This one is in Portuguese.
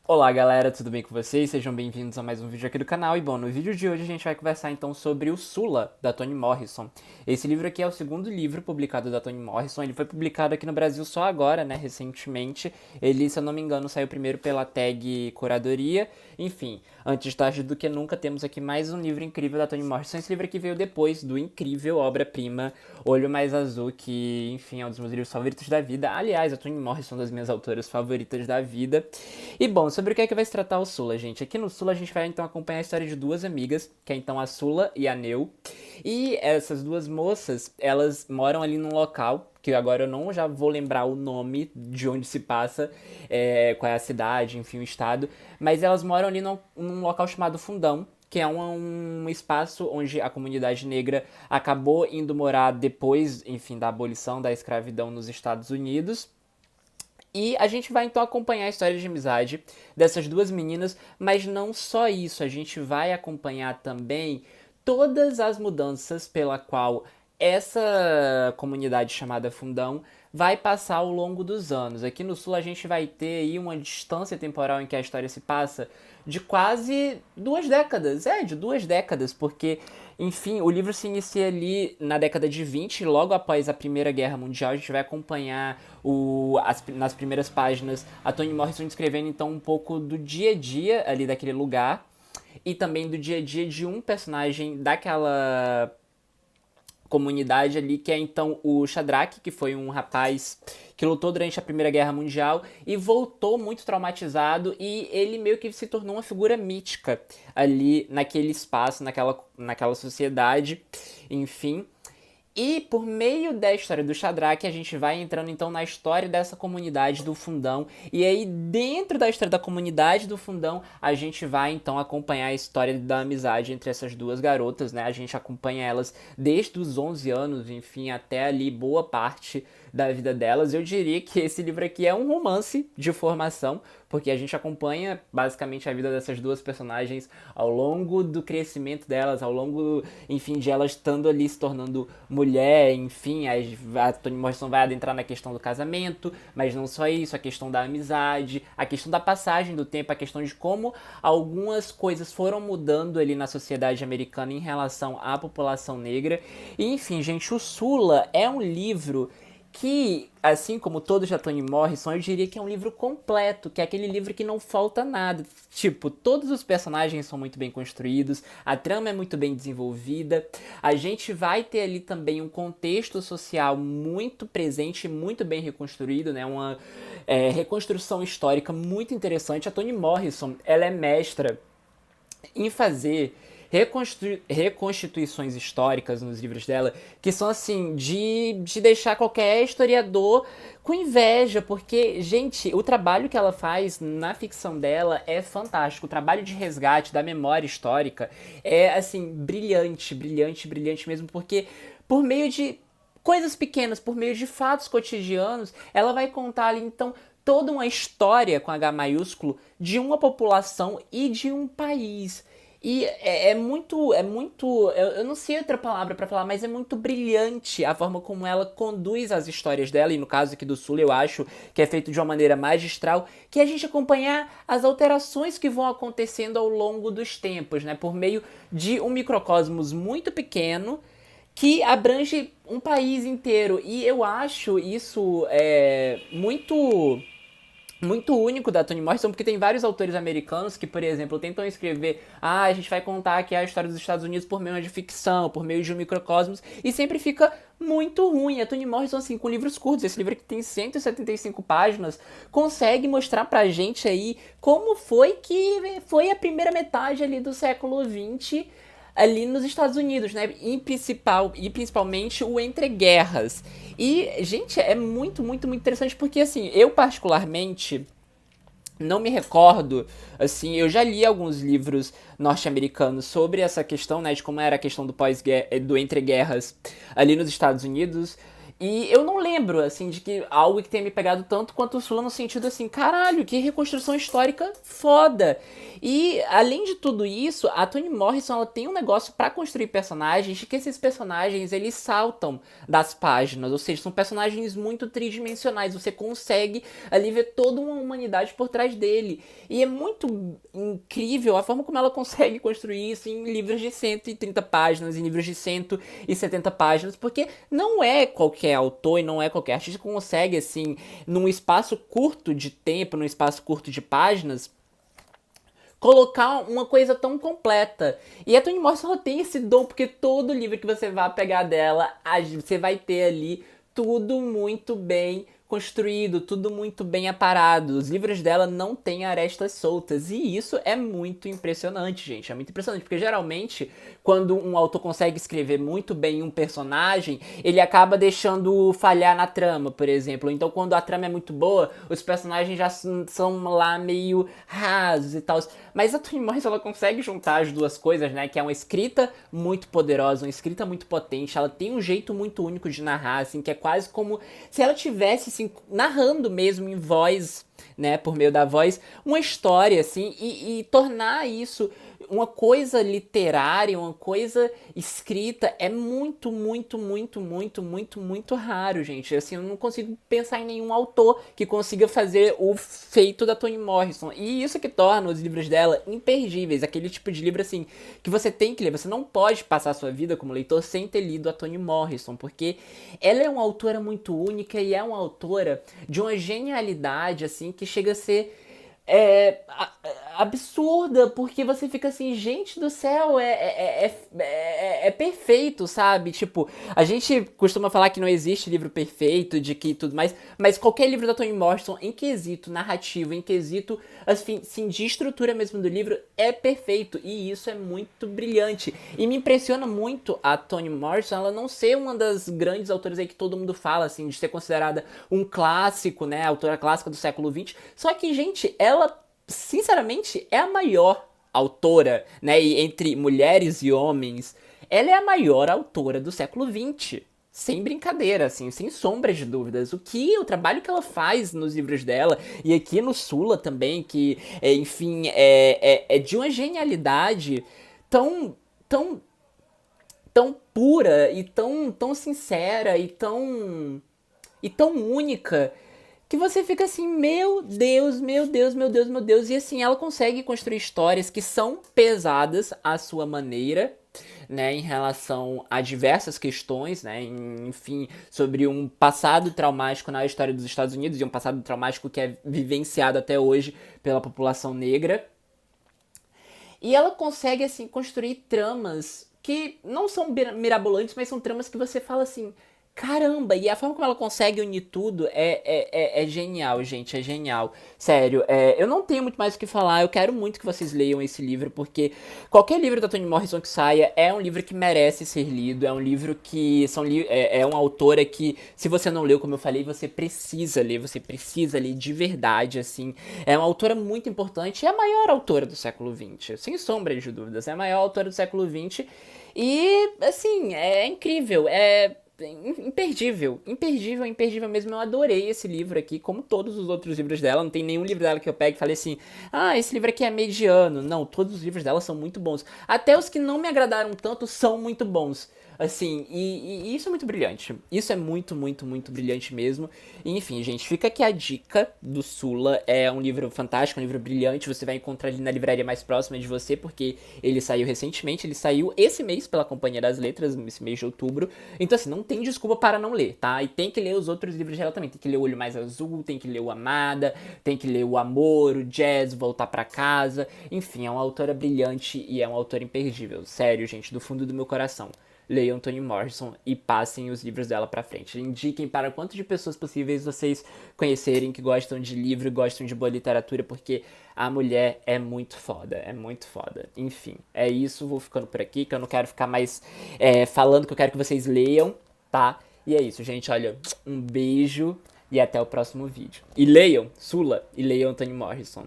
Olá galera, tudo bem com vocês? Sejam bem-vindos a mais um vídeo aqui do canal. E bom, no vídeo de hoje a gente vai conversar então sobre o Sula, da Toni Morrison. Esse livro aqui é o segundo livro publicado da Toni Morrison. Ele foi publicado aqui no Brasil só agora, né, recentemente. Ele, se eu não me engano, saiu primeiro pela tag Curadoria. Enfim, antes tarde do que nunca, temos aqui mais um livro incrível da Toni Morrison. Esse livro aqui veio depois do incrível obra-prima Olho Mais Azul, que, enfim, é um dos meus livros favoritos da vida. Aliás, a Toni Morrison é uma das minhas autoras favoritas da vida. E bom, sobre o que é que vai se tratar o Sula, gente? Aqui no Sula a gente vai então acompanhar a história de duas amigas, que é então a Sula e a Neu. E essas duas moças, elas moram ali num local, que agora eu não já vou lembrar o nome de onde se passa, qual é a cidade, enfim, o estado. Mas elas moram ali num local chamado Fundão, que é um espaço onde a comunidade negra acabou indo morar depois, enfim, da abolição da escravidão nos Estados Unidos. E a gente vai então acompanhar a história de amizade dessas duas meninas, mas não só isso, a gente vai acompanhar também todas as mudanças pela qual essa comunidade chamada Fundão vai passar ao longo dos anos. Aqui no Sul a gente vai ter aí uma distância temporal em que a história se passa de quase 2 décadas. De 2 décadas, porque, enfim, o livro se inicia ali na década de 20, logo após a Primeira Guerra Mundial. A gente vai acompanhar nas primeiras páginas a Toni Morrison descrevendo então um pouco do dia a dia ali daquele lugar e também do dia a dia de um personagem daquela comunidade ali, que é então o Shadrach, que foi um rapaz que lutou durante a Primeira Guerra Mundial e voltou muito traumatizado, e ele meio que se tornou uma figura mítica ali naquele espaço, naquela sociedade, enfim. E por meio da história do Shadrach, a gente vai entrando então na história dessa comunidade do Fundão. E aí, dentro da história da comunidade do Fundão, a gente vai então acompanhar a história da amizade entre essas duas garotas, né? A gente acompanha elas desde os 11 anos, enfim, até ali boa parte da vida delas. Eu diria que esse livro aqui é um romance de formação, porque a gente acompanha basicamente a vida dessas duas personagens ao longo do crescimento delas, ao longo, enfim, de elas estando ali se tornando mulher, enfim, a Toni Morrison vai adentrar na questão do casamento, mas não só isso, a questão da amizade, a questão da passagem do tempo, a questão de como algumas coisas foram mudando ali na sociedade americana em relação à população negra. E, enfim, gente, o Sula é um livro que, assim como todos da Toni Morrison, eu diria que é um livro completo, que é aquele livro que não falta nada. Tipo, todos os personagens são muito bem construídos, a trama é muito bem desenvolvida, a gente vai ter ali também um contexto social muito presente, muito bem reconstruído, né? Uma reconstrução histórica muito interessante. A Toni Morrison, ela é mestra em fazer reconstituições históricas nos livros dela, que são assim, de deixar qualquer historiador com inveja, porque, gente, o trabalho que ela faz na ficção dela é fantástico. O trabalho de resgate da memória histórica é, assim, brilhante, brilhante, brilhante mesmo, porque por meio de coisas pequenas, por meio de fatos cotidianos, ela vai contar ali, então, toda uma história com H maiúsculo de uma população e de um país. E eu não sei outra palavra pra falar, mas é muito brilhante a forma como ela conduz as histórias dela, e no caso aqui do Sul eu acho que é feito de uma maneira magistral, que é a gente acompanhar as alterações que vão acontecendo ao longo dos tempos, né, por meio de um microcosmos muito pequeno, que abrange um país inteiro. E eu acho isso muito único da Toni Morrison, porque tem vários autores americanos que, por exemplo, tentam escrever, a gente vai contar aqui a história dos Estados Unidos por meio de ficção, por meio de um microcosmos, e sempre fica muito ruim. A Toni Morrison, assim, com livros curtos, esse livro aqui tem 175 páginas, consegue mostrar pra gente aí como foi que foi a primeira metade ali do século XX ali nos Estados Unidos, né? E principalmente o entre guerras. E, gente, é muito, muito, muito interessante porque, assim, eu particularmente não me recordo, assim, eu já li alguns livros norte-americanos sobre essa questão, né, de como era a questão do entre guerras ali nos Estados Unidos. E eu não lembro, assim, de que algo que tenha me pegado tanto quanto o Sula no sentido assim, caralho, que reconstrução histórica foda. E, além de tudo isso, a Toni Morrison, ela tem um negócio pra construir personagens de que esses personagens, eles saltam das páginas, ou seja, são personagens muito tridimensionais, você consegue ali ver toda uma humanidade por trás dele. E é muito incrível a forma como ela consegue construir isso em livros de 130 páginas, em livros de 170 páginas, porque não é qualquer autor e não é qualquer artista que consegue, assim, num espaço curto de tempo, num espaço curto de páginas, colocar uma coisa tão completa. E a Toni Morrison ela tem esse dom, porque todo livro que você vai pegar dela, você vai ter ali tudo muito bem construído, tudo muito bem aparado. Os livros dela não têm arestas soltas. E isso é muito impressionante, gente. É muito impressionante, porque geralmente, quando um autor consegue escrever muito bem um personagem, ele acaba deixando falhar na trama, por exemplo. Então, quando a trama é muito boa, os personagens já são lá meio rasos e tal. Mas a Toni Morrison, ela consegue juntar as duas coisas, né? Que é uma escrita muito poderosa, uma escrita muito potente. Ela tem um jeito muito único de narrar, assim, que é quase como se ela tivesse, assim, narrando mesmo em voz, né? Por meio da voz, uma história, assim, e tornar isso uma coisa literária, uma coisa escrita, é muito, muito, muito, muito, muito, muito raro, gente. Assim, eu não consigo pensar em nenhum autor que consiga fazer o feito da Toni Morrison. E isso que torna os livros dela imperdíveis. Aquele tipo de livro, assim, que você tem que ler. Você não pode passar a sua vida como leitor sem ter lido a Toni Morrison, porque ela é uma autora muito única e é uma autora de uma genialidade, assim, que chega a ser absurda, porque você fica assim, gente do céu, é perfeito, sabe? Tipo, a gente costuma falar que não existe livro perfeito, de que tudo mais, mas qualquer livro da Toni Morrison, em quesito narrativo, em quesito, assim, de estrutura mesmo do livro, é perfeito, e isso é muito brilhante. E me impressiona muito a Toni Morrison, ela não ser uma das grandes autoras aí que todo mundo fala, assim, de ser considerada um clássico, né, autora clássica do século XX, só que, gente, ela, sinceramente, é a maior autora, né, e entre mulheres e homens, ela é a maior autora do século XX. Sem brincadeira, assim, sem sombras de dúvidas. O trabalho que ela faz nos livros dela, e aqui no Sula também, que, enfim, é de uma genialidade tão, tão, tão pura, e tão sincera, e tão única, que você fica assim, meu Deus, meu Deus, meu Deus, meu Deus. E assim, ela consegue construir histórias que são pesadas à sua maneira, né, em relação a diversas questões, né, enfim, sobre um passado traumático na história dos Estados Unidos, e um passado traumático que é vivenciado até hoje pela população negra. E ela consegue, assim, construir tramas que não são mirabolantes, mas são tramas que você fala assim, caramba, e a forma como ela consegue unir tudo é genial, gente, é genial. Sério, eu não tenho muito mais o que falar, eu quero muito que vocês leiam esse livro, porque qualquer livro da Toni Morrison que saia é um livro que merece ser lido, é um livro que é uma autora que, se você não leu, como eu falei, você precisa ler de verdade, assim. É uma autora muito importante, é a maior autora do século XX, sem sombra de dúvidas, é a maior autora do século XX, e, assim, é incrível, imperdível, imperdível, imperdível mesmo. Eu adorei esse livro aqui, como todos os outros livros dela. Não tem nenhum livro dela que eu pegue e fale assim, ah, esse livro aqui é mediano. Não, todos os livros dela são muito bons. Até os que não me agradaram tanto são muito bons. Assim, e isso é muito brilhante. Isso é muito, muito, muito brilhante mesmo. E, enfim, gente, fica aqui a dica do Sula. É um livro fantástico, um livro brilhante. Você vai encontrar ele na livraria mais próxima de você, porque ele saiu recentemente. Ele saiu esse mês pela Companhia das Letras, esse mês de outubro. Então, assim, não tem desculpa para não ler, tá? E tem que ler os outros livros dela também. Tem que ler O Olho Mais Azul, tem que ler O Amada, tem que ler O Amor, o Jazz, Voltar pra Casa. Enfim, é uma autora brilhante e é uma autora imperdível. Sério, gente, do fundo do meu coração. Leiam Toni Morrison e passem os livros dela pra frente. Indiquem para quantas de pessoas possíveis vocês conhecerem que gostam de livro e gostam de boa literatura, porque a mulher é muito foda, é muito foda. Enfim, é isso, vou ficando por aqui, que eu não quero ficar mais falando, que eu quero que vocês leiam, tá? E é isso, gente, olha, um beijo e até o próximo vídeo. E leiam Sula e leiam Toni Morrison.